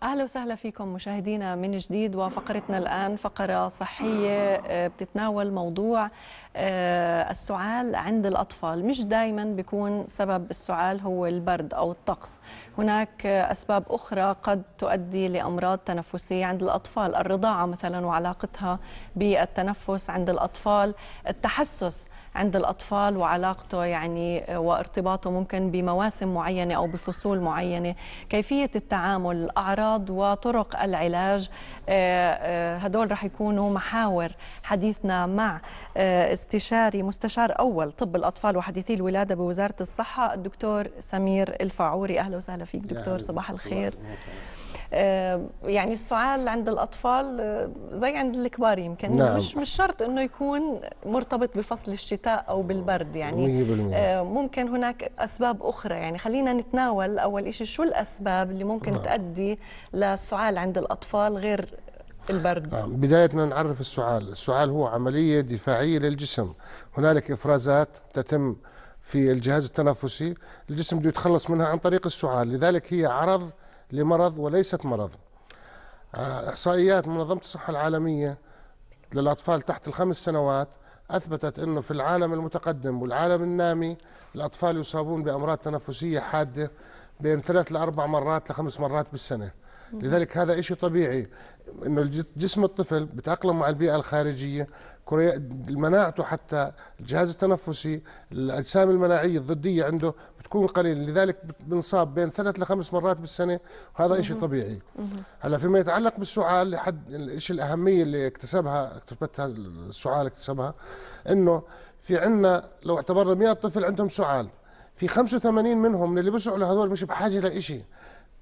أهلا وسهلا فيكم مشاهدينا من جديد، وفقرتنا الآن فقرة صحية بتتناول موضوع السعال عند الأطفال. مش دايما بيكون سبب السعال هو البرد أو الطقس، هناك أسباب أخرى قد تؤدي لأمراض تنفسية عند الأطفال، الرضاعة مثلا وعلاقتها بالتنفس عند الأطفال، التحسس عند الأطفال وعلاقته وارتباطه ممكن بمواسم معينة أو بفصول معينة، كيفية التعامل، الأعراض وطرق العلاج. هدول رح يكونوا محاور حديثنا مع مستشار أول طب الأطفال وحديثي الولادة بوزارة الصحة، الدكتور سمير الفاعوري. أهلا وسهلا فيك دكتور، صباح الخير. السعال عند الأطفال زي عند الكبار يمكن. نعم. مش شرط أنه يكون مرتبط بفصل الشتاء أو بالبرد، 100%. ممكن هناك أسباب أخرى. خلينا نتناول أول شيء شو الأسباب اللي ممكن تؤدي للسعال عند الأطفال غير البرد. بداية نعرف السعال هو عملية دفاعية للجسم، هنالك إفرازات تتم في الجهاز التنفسي، الجسم بده يتخلص منها عن طريق السعال، لذلك هي عرض لمرض وليست مرض. إحصائيات منظمة الصحة العالمية للأطفال تحت ال5 سنوات أثبتت أنه في العالم المتقدم والعالم النامي الأطفال يصابون بأمراض تنفسية حادة بين 3 ل4 مرات ل5 مرات بالسنة. لذلك هذا شيء طبيعي انه جسم الطفل بتأقلم مع البيئة الخارجية، مناعته حتى الجهاز التنفسي الأجسام المناعية الضدية عنده بتكون قليلة، لذلك بنصاب بين 3 ل5 مرات بالسنة، وهذا شيء طبيعي. هلا فيما يتعلق بالسعال، لحد الشيء الأهمية اللي اكتسبتها السعال اكتسبها، انه في عندنا لو اعتبرنا 100 طفل عندهم سعال، في 85 منهم من اللي بيسعوا هذول مش بحاجة لشيء،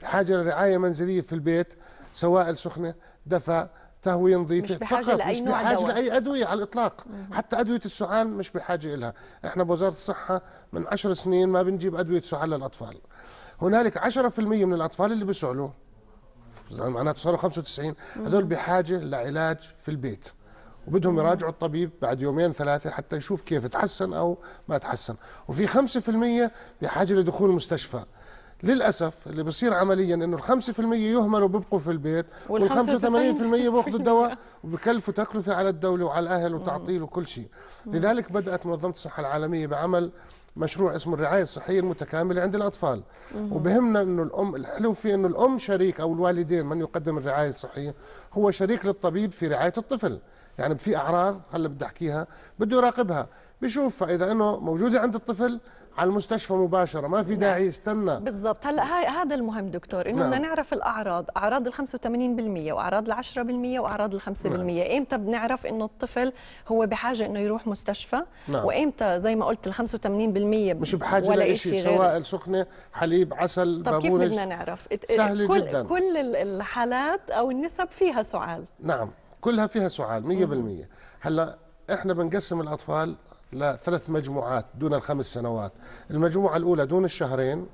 بحاجة لرعاية منزلية في البيت، سوائل سخنة، دفء، تهوية نظيفة فقط، مش بحاجة لأي أدوية على الإطلاق. حتى أدوية السعال مش بحاجة إلها. إحنا بوزارة الصحة من 10 سنين ما بنجيب أدوية سعال للأطفال. هنالك 10% من الأطفال اللي بيسعلوا، معناته صاروا 95، هذول بحاجة لعلاج في البيت، وبدهم يراجعوا الطبيب بعد 2 3 حتى يشوف كيف تحسن أو ما تحسن. وفي 5% بحاجة لدخول المستشفى. للأسف اللي بصير عمليا انه ال5% يهملوا وبيبقوا في البيت، وال85% بياخذوا الدواء وبكلفوا تكلفة على الدولة وعلى الأهل وتعطيل وكل شيء. لذلك بدأت منظمة الصحة العالمية بعمل مشروع اسمه الرعاية الصحية المتكاملة عند الأطفال. وبهمنا انه الأم، الحلو فيه انه الأم شريك أو الوالدين، من يقدم الرعاية الصحية هو شريك للطبيب في رعاية الطفل. يعني في أعراض هلا بدي أحكيها بده يراقبها، بشوف فإذا انه موجودة عند الطفل على المستشفى مباشرة، ما في داعي يستنى. بالضبط. هلا هذا المهم دكتور، انه بدنا نعرف الاعراض، اعراض ال85% واعراض ال10% واعراض ال5%. ايمتى بنعرف انه الطفل هو بحاجه انه يروح مستشفى؟ وايمتى زي ما قلت ال85% مش بحاجه لشيء، سوائل سخنه، حليب، عسل، طب بابونج. كيف بدنا نعرف؟ سهل جدا. كل الحالات او النسب فيها سعال. نعم، كلها فيها سعال 100%. هلا احنا بنقسم الاطفال ل3 مجموعات دون ال5 سنوات. المجموعة الأولى دون الشهرين،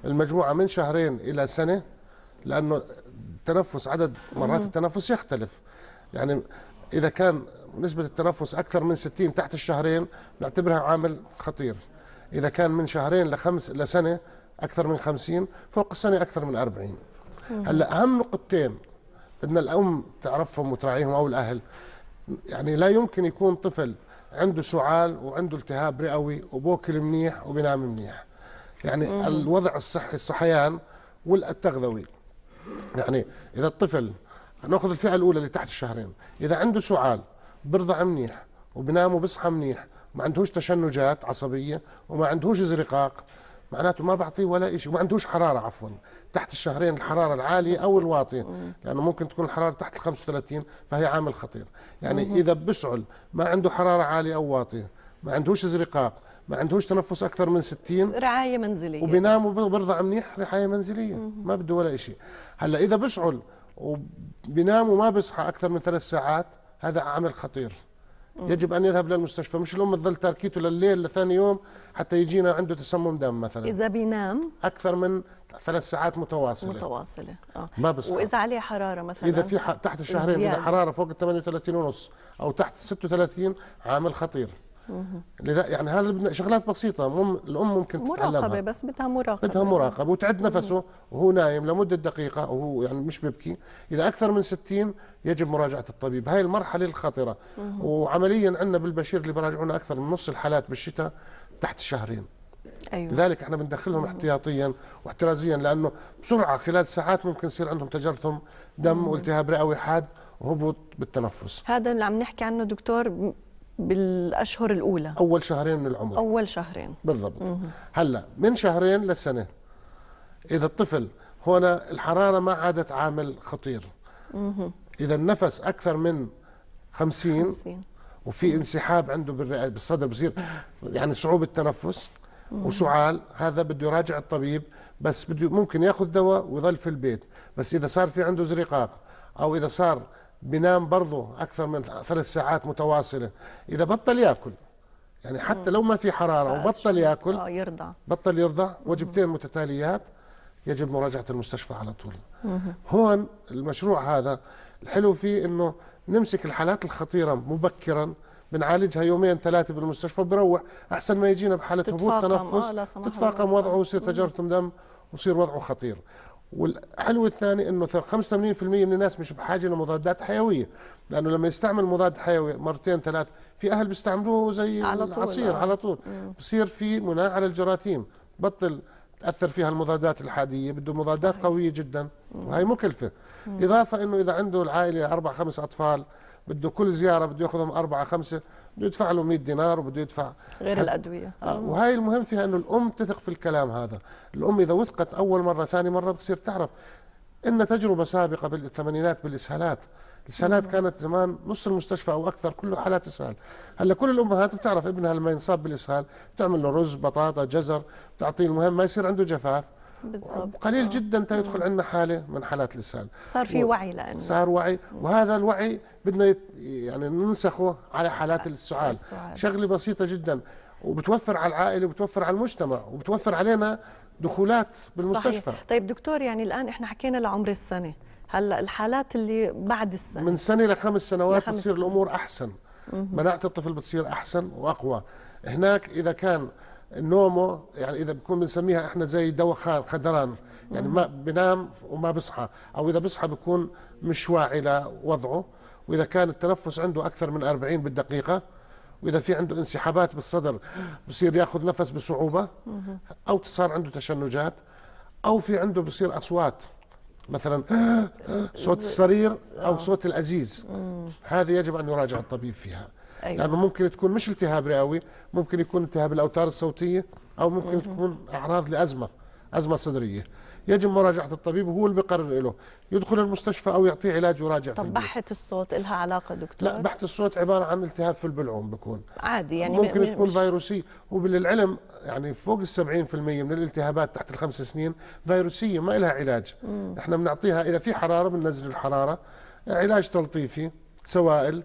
المجموعة من شهرين إلى سنة، لأنه التنفس عدد مرات التنفس يختلف. يعني إذا كان نسبة التنفس أكثر من 60 تحت الشهرين نعتبرها عامل خطير. إذا كان من شهرين لسنة أكثر من 50، فوق السنة أكثر من 40. هلا أهم نقطتين بدنا الأم تعرفهم وتراعيهم أو الأهل. يعني لا يمكن يكون طفل عنده سعال وعنده التهاب رئوي وبوكل منيح وبنام منيح. يعني الوضع الصحي، الصحيان والتغذوي. يعني إذا الطفل، نأخذ الفئة الأولى اللي تحت الشهرين، إذا عنده سعال برضع منيح وبنام وبصحى منيح، ما عندهوش تشنجات عصبية وما عندهوش ازرقاق، معناته ما بعطيه ولا شيء، وما عندهوش حرارة. عفوا، تحت الشهرين الحرارة العالية أو الواطية، لأنه ممكن تكون الحرارة تحت ال35 فهي عامل خطير. يعني إذا بسعل ما عنده حرارة عالية أو واطية، ما عندهوش ازرقاق، ما عندهوش تنفس أكثر من 60، رعاية منزلية، وبينام وبرضع منيح، رعاية منزلية، ما بده ولا شيء. هلا إذا بسعل وبينام وما بصحى أكثر من 3 ساعات، هذا عامل خطير، يجب أن يذهب للمستشفى. مش الأم تظل تركيته لليل لثاني يوم حتى يجينا عنده تسمم دم مثلا. إذا بينام أكثر من 3 ساعات متواصلة ما بصحى. وإذا عليه حرارة مثلا، إذا في تحت الشهرين إذا حرارة فوق ال 38.5 أو تحت ال 36 عامل خطير. لذا يعني هذا شغلات بسيطه الام ممكن تتعلمها. مراقبه، بس بدها مراقبه. بدها مراقبه وتعد نفسه وهو نايم لمده دقيقه وهو يعني مش بيبكي. اذا اكثر من 60 يجب مراجعه الطبيب. هاي المرحله الخطره. وعمليا عندنا بالبشير اللي براجعونا اكثر من نص الحالات بالشتاء تحت الشهرين. أيوة. لذلك احنا بندخلهم احتياطيا واحترازيا، لانه بسرعه خلال ساعات ممكن يصير عندهم تجرثم دم والتهاب رئوي حاد وهبوط بالتنفس. هذا اللي عم نحكي عنه دكتور بالاشهر الاولى، اول شهرين من العمر. اول شهرين بالضبط. هلا من شهرين لسنه اذا الطفل هنا الحراره ما عادت عامل خطير، اذا النفس اكثر من 50 وفي انسحاب عنده بالصدر، بصير يعني صعوبه تنفس وسعال، هذا بده يراجع الطبيب. بس بده ممكن ياخذ دواء ويظل في البيت. بس اذا صار في عنده زرقاق او اذا صار بنام برضه اكثر من 3 ساعات متواصله، اذا بطل ياكل يعني حتى لو ما في حراره وبطل ياكل يرضع، بطل يرضع وجبتين متتاليات، يجب مراجعه المستشفى على طول. هون المشروع هذا الحلو فيه انه نمسك الحالات الخطيره مبكرا، بنعالجها يومين 3 بالمستشفى وبروح، احسن ما يجينا بحاله هبوط تنفس تتفاقم وضعه ويصير تجرثم دم ويصير وضعه خطير. والحلو الثاني انه 85% من الناس مش بحاجه لمضادات حيويه، لانه لما يستعمل مضاد حيوي مرتين 3 في اهل بيستعملوه زي العصير على طول، بصير في مناعه على الجراثيم، بطل تاثر فيها المضادات الحاديه، بده مضادات قويه جدا وهي مكلفه. اضافه انه اذا عنده العائله 4 5 اطفال بده كل زياره بده ياخذهم 4 5 بده يدفع له 100 دينار وبده يدفع غير الادويه. وهي المهم فيها انه الام تثق في الكلام هذا. الام اذا وثقت اول مره ثاني مره بتصير تعرف. ان تجربه سابقه بالثمانينات بالاسهالات، الاسهالات كانت زمان نص المستشفى او اكثر كله حالات اسهال. هلا كل الامهات بتعرف ابنها لما ينصاب بالاسهال بتعمل له رز بطاطا جزر، بتعطيه المهم ما يصير عنده جفاف. بالضبط. قليل جدا تدخل عندنا حاله من حالات الاسهال. صار في وعي، لانه صار وعي، وهذا الوعي بدنا يعني ننسخه على حالات السعال. شغله بسيطه جدا وبتوفر على العائله وبتوفر على المجتمع وبتوفر علينا دخولات بالمستشفى. صحيح. طيب دكتور، يعني الان احنا حكينا لعمر السنه، هلا الحالات اللي بعد السنه من سنه ل5 سنوات بتصير الامور احسن. مناعه الطفل بتصير احسن واقوى. هناك اذا كان نومه يعني اذا بكون بنسميها احنا زي دوخان خدران، يعني ما بنام وما بصحى، او اذا بصحى بكون مش واعي لوضعه، واذا كان التنفس عنده اكثر من 40 بالدقيقه، واذا في عنده انسحابات بالصدر بصير ياخذ نفس بصعوبه، او صار عنده تشنجات، او في عنده بصير اصوات مثلا صوت الصرير او صوت الازيز، هذه يجب ان يراجع الطبيب فيها. أيوة. لانه ممكن تكون مش التهاب رئوي، ممكن يكون التهاب الاوتار الصوتيه، او ممكن تكون اعراض ازمه صدريه. يجب مراجعه الطبيب وهو اللي بيقرر له يدخل المستشفى او يعطيه علاج ويراجع في البيت. طب بحه الصوت لها علاقه دكتور؟ لا، بحه الصوت عباره عن التهاب في البلعوم، بكون عادي يعني ممكن تكون فيروسي. وبالعلم يعني فوق ال 70% من الالتهابات تحت ال5 سنين فيروسيه ما لها علاج. احنا بنعطيها اذا في حراره بننزل الحراره، علاج تلطيفي سوائل،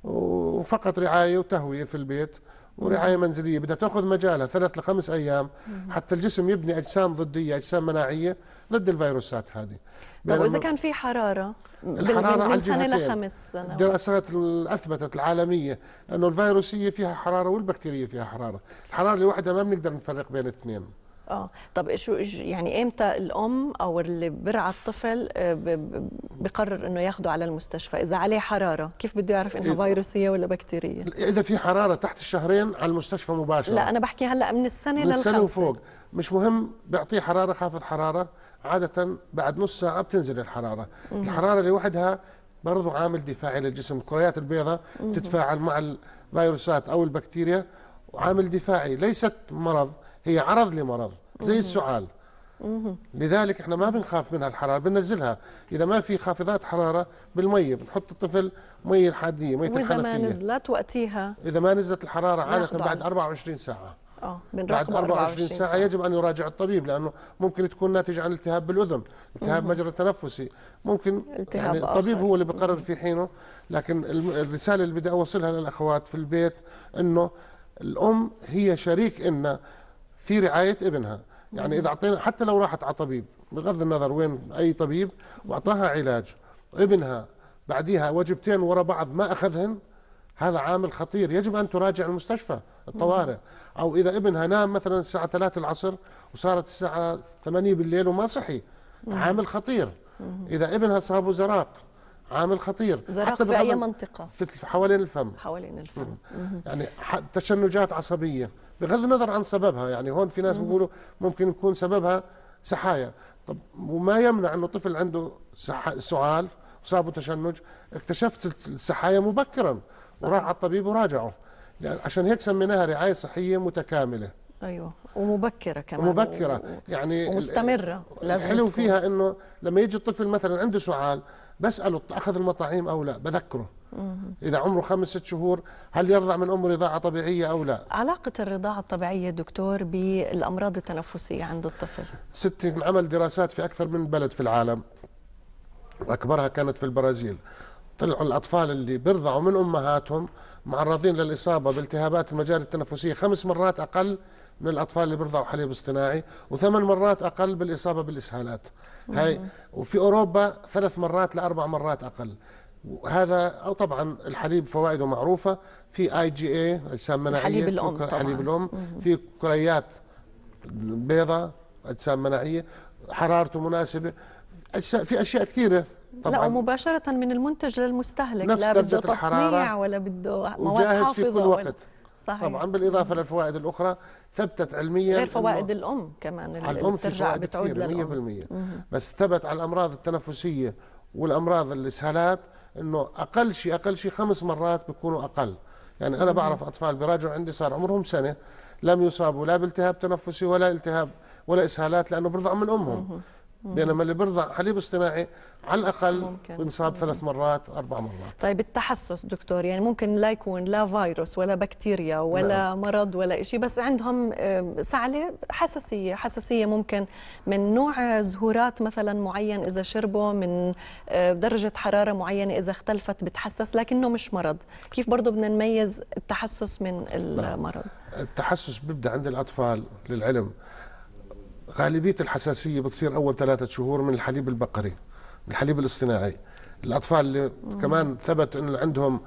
وفقط رعايه وتهويه في البيت ورعايه منزليه. بدها تاخذ مجالها 3 ل5 ايام حتى الجسم يبني اجسام ضديه، اجسام مناعيه ضد الفيروسات هذه. طب واذا كان في حراره من سنه ل5 سنوات؟ الدراسات اثبتت العالميه انه الفيروسيه فيها حراره والبكتيريه فيها حراره، الحراره لوحدها ما بنقدر نفرق بين الاثنين. طب شو يعني امتى الام او اللي برعى الطفل بقرر انه ياخده على المستشفى؟ اذا عليه حراره كيف بده يعرف انها فيروسيه ولا بكتيريه؟ اذا في حراره تحت الشهرين على المستشفى مباشره. لا انا بحكي هلا من السنه من السنه لل5 وفوق، مش مهم بيعطيه حراره خافض حراره، عاده بعد نص ساعه بتنزل الحراره. الحراره لوحدها برضه عامل دفاعي للجسم، الكريات البيضاء بتتفاعل مع الفيروسات او البكتيريا وعامل دفاعي، ليست مرض، هي عرض لمرض زي السعال. لذلك احنا ما بنخاف منها الحراره، بننزلها اذا ما في خافضات حراره بالميه، بنحط الطفل ميه الحاديه، ميه الحنفيه. واذا ما نزلت وقتها، اذا ما نزلت الحراره عاده بعد 24 ساعه. بعد 24 ساعة يجب أن يراجع الطبيب، لأنه ممكن تكون ناتج عن التهاب بالأذن، التهاب مجرى التنفسي، ممكن يعني الطبيب هو اللي بقرر في حينه. لكن الرسالة اللي بدي أوصلها للأخوات في البيت إنه الأم هي شريك إن في رعاية ابنها. يعني إذا أعطينا حتى لو راحت على طبيب بغض النظر وين أي طبيب وأعطاها علاج، ابنها بعديها وجبتين ورا بعض ما أخذهن، هذا عامل خطير، يجب أن تراجع المستشفى الطوارئ. أو إذا ابنها نام مثلا الساعة 3 العصر وصارت الساعة 8 بالليل وما صحي، عامل خطير. إذا ابنها صابه زراق، عامل خطير. زراق في أي منطقة؟ في حوالين الفم. حوالين الفم. يعني تشنجات عصبية بغض النظر عن سببها. يعني هون في ناس بيقولوا ممكن يكون سببها سحايا. طب وما يمنع أنه طفل عنده سعال وصابه تشنج، اكتشفت السحايا مبكرا وراح على الطبيب وراجعه. يعني عشان هيك سميناها رعاية صحية متكاملة. ايوه، ومبكره كمان، ومبكرة يعني ومستمره. لازم حلو تكون. فيها انه لما يجي الطفل مثلا عنده سعال بسأله اخذ المطاعيم او لا، بذكره. اذا عمره 5 6 شهور هل يرضع من امه رضاعة طبيعية او لا. علاقه الرضاعه الطبيعيه دكتور بالامراض التنفسيه عند الطفل؟ ستي عمل دراسات في اكثر من بلد في العالم، واكبرها كانت في البرازيل. طلعوا الاطفال اللي بيرضعوا من امهاتهم معرضين للاصابه بالتهابات المجاري التنفسيه 5 مرات اقل من الاطفال اللي بيرضعوا حليب اصطناعي، و8 مرات اقل بالاصابه بالاسهالات. هاي وفي اوروبا 3 مرات ل4 مرات اقل. وهذا او طبعا الحليب فوائده معروفه، في IgA اجسام مناعيه، حليب الام طبعا، حليب الام، في كريات بيضاء اجسام مناعيه، حرارته مناسبه، في اشياء كثيره طبعا. لا، ومباشره من المنتج للمستهلك، نفس لا درجة بده الحرارة تصنيع ولا بده مواد وجاهز حافظه في كل وقت. صحيح. طبعا بالاضافه للفوائد الاخرى ثبتت علميا غير فوائد الام كمان على اللي الام في بترجع فوائد بتعود كثيره للام. 100%. بس ثبت على الامراض التنفسيه والامراض الاسهالات انه اقل شيء 5 مرات بيكونوا اقل. يعني انا بعرف اطفال بيراجعوا عندي صار عمرهم سنه لم يصابوا لا بالتهاب تنفسي ولا التهاب ولا اسهالات لانه بيرضعوا من امهم. بينما اللي بيرضع حليب اصطناعي على الاقل بنصاب 3 مرات 4 مرات. طيب التحسس دكتور، يعني ممكن لا يكون لا فيروس ولا بكتيريا ولا مرض ولا شيء، بس عندهم سعلة حساسية ممكن من نوع زهورات مثلا معين إذا شربوا، من درجة حرارة معينة إذا اختلفت بتحسس، لكنه مش مرض. كيف برضه بدنا نميز التحسس من المرض؟ التحسس بيبدأ عند الأطفال للعلم. غالبية الحساسية بتصير أول 3 شهور من الحليب البقري، من الحليب الاصطناعي. الأطفال اللي كمان ثبت أن عندهم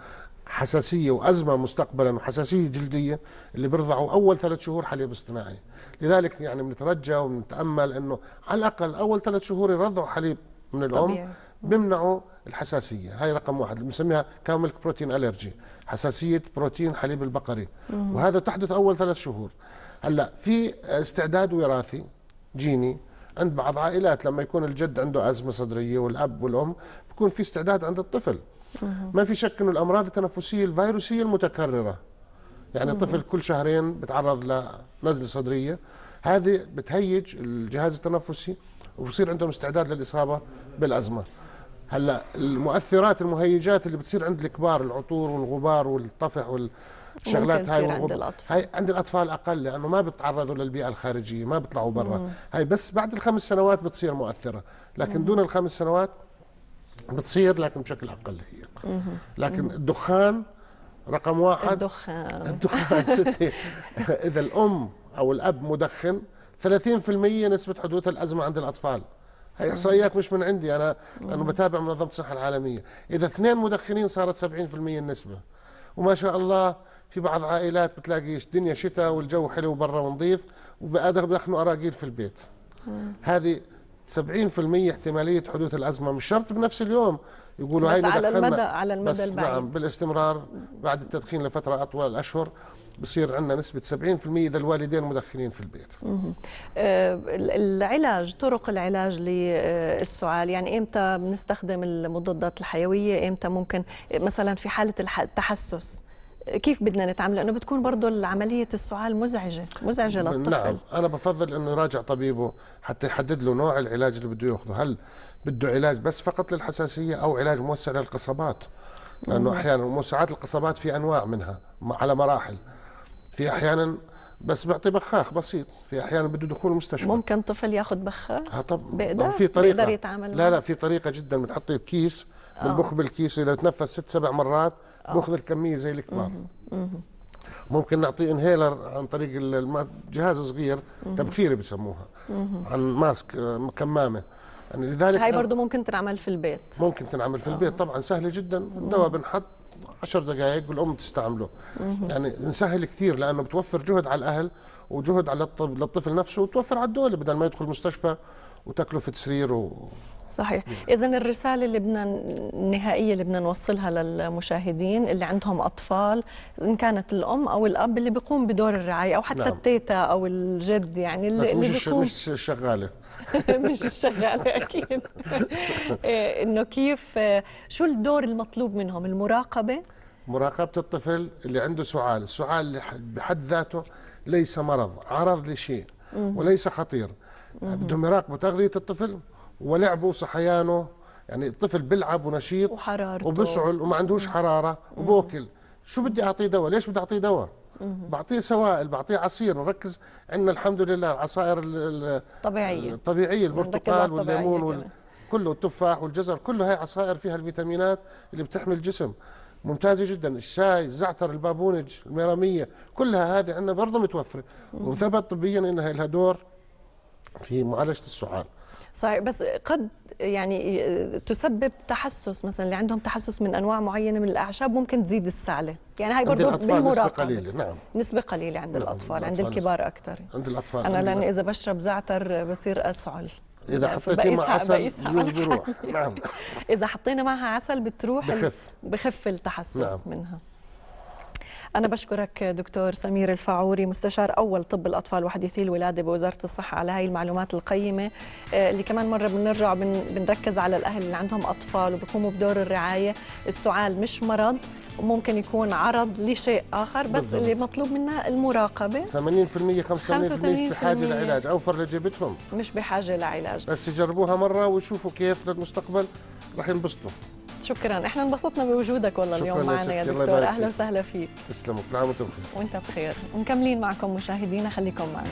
حساسية وأزمة مستقبلا وحساسية جلدية اللي بيرضعوا أول 3 شهور حليب اصطناعي. لذلك يعني بنترجى ونتأمل أنه على الأقل أول 3 شهور يرضعوا حليب من الأم طبيعي. بيمنعوا الحساسية. هاي رقم 1 اللي بنسميها كامل بروتين ألرجي، حساسية بروتين حليب البقري. وهذا تحدث أول 3 شهور. هلا في استعداد وراثي جيني عند بعض عائلات، لما يكون الجد عنده أزمة صدرية والأب والأم بيكون في استعداد عند الطفل. ما في شك أنه الأمراض التنفسية الفيروسية المتكررة، يعني الطفل كل شهرين بتعرض لنزلة صدرية، هذه بتهيج الجهاز التنفسي وبصير عندهم استعداد للإصابة بالأزمة. هلا المؤثرات المهيجات اللي بتصير عند الكبار، العطور والغبار والطفح الشغلات هاي هاي عند الاطفال اقل لانه ما بيتعرضوا للبيئه الخارجيه، ما بيطلعوا برا. هاي بس بعد ال5 سنوات بتصير مؤثره، لكن دون ال5 سنوات بتصير لكن بشكل اقل هي. لكن الدخان رقم 1. الدخان ستي اذا الام او الاب مدخن 30% نسبه حدوث الازمه عند الاطفال. هي احصائيات مش من عندي انا، لانه بتابع منظمه الصحه العالميه. اذا 2 مدخنين صارت 70% النسبه. وما شاء الله في بعض عائلات بتلاقي الدنيا شتاء والجو حلو برا ونظيف وبدخنوا اراجيل في البيت. هذه 70% احتماليه حدوث الازمه، مش شرط بنفس اليوم. يقولوا هاي على المدى البعيد. نعم بالاستمرار بعد التدخين لفتره اطول الاشهر بصير عندنا نسبه 70% اذا الوالدين مدخنين في البيت. العلاج، طرق العلاج للسعال، يعني امتى بنستخدم المضادات الحيويه، امتى ممكن مثلا في حاله التحسس كيف بدنا نتعامل؟ لانه بتكون برضه عمليه السعال مزعجه للطفل. نعم، انا بفضل انه يراجع طبيبه حتى يحدد له نوع العلاج اللي بده ياخذه، هل بده علاج بس فقط للحساسيه او علاج موسع للقصبات؟ لانه احيانا موسعات القصبات في انواع منها على مراحل. في احيانا بس بيعطي بخاخ بسيط، في احيانا بده دخول المستشفى. ممكن طفل ياخذ بخاخ؟ طب في طريقه بيقدر يتعامل لا في طريقه جدا، بنحطيه بكيس بنبخ بالكيس، واذا تنفس 6 7 مرات باخذ الكميه زي الكبار. ممكن نعطيه انهيلر عن طريق جهاز صغير تبخيري بسموها، عن ماسك كمامه. يعني لذلك هاي برضه ممكن تنعمل في البيت. ممكن تنعمل في البيت طبعا، سهله جدا. الدواء بنحط 10 دقائق والام تستعمله. يعني نسهل كثير لانه بتوفر جهد على الاهل وجهد على للطفل نفسه، وتوفر على الدوله بدل ما يدخل مستشفى وتكلفه سرير صحيح. إذا الرسالة اللي النهائية اللي بدنا نوصلها للمشاهدين اللي عندهم أطفال، إن كانت الأم أو الأب اللي بيقوم بدور الرعاية، أو حتى نعم. التيتا أو الجد، يعني بس اللي مش بيقوم مش شغاله. مش الشغالة أكيد. إنه كيف، شو الدور المطلوب منهم؟ المراقبة. مراقبة الطفل اللي عنده سعال، السعال بحد ذاته ليس مرض، عرض لشيء وليس خطير. بدهم يراقبوا تغذية الطفل ولعبه وصحيانه، يعني الطفل بيلعب ونشيط وحرارته وبسعل وما عندوش حرارة وبوكل. شو بدي أعطيه دواء؟ ليش بدي أعطيه دواء؟ بعطيه سوائل، بعطيه عصير. نركز عندنا الحمد لله العصائر الطبيعية، البرتقال والليمون كله، التفاح والجزر، كله هاي عصائر فيها الفيتامينات اللي بتحمي الجسم، ممتازة جدا. الشاي، الزعتر، البابونج، الميرامية، كلها هذه عندنا برضه متوفرة، وثبت طبيا انها لها دور في معالجة السعال. صحيح. بس قد يعني تسبب تحسس، مثلا اللي عندهم تحسس من انواع معينه من الاعشاب ممكن تزيد السعله، يعني هاي برضه بالمراقبه. نسبة قليله. نعم، نسبة قليله عند الاطفال. عند الكبار اكثر. عند الاطفال انا لاني اذا بشرب زعتر بصير اسعل، اذا حطيتي مع عسل بجوز بيروح. نعم. اذا حطينا معها عسل بتروح، بخف التحسس. نعم. منها. أنا بشكرك دكتور سمير الفاعوري، مستشار أول طب الأطفال وحديثي الولادة بوزارة الصحة، على هاي المعلومات القيمة اللي كمان مرة بنرجع بنركز على الأهل اللي عندهم أطفال وبيقوموا بدور الرعاية. السعال مش مرض، وممكن يكون عرض لشيء آخر، بس بالضبط. اللي مطلوب منا المراقبة. 80% 85% بحاجة لعلاج، أوفر لجيبتهم، مش بحاجة لعلاج. بس يجربوها مرة ويشوفوا كيف للمستقبل رح ينبسطوا. شكرا، احنا انبسطنا بوجودك والله اليوم معنا يا دكتور. اهلا وسهلا فيك. تسلموا، كل عام وانتم بخير. وانت بخير. ومكملين معكم مشاهدينا، خليكم معنا.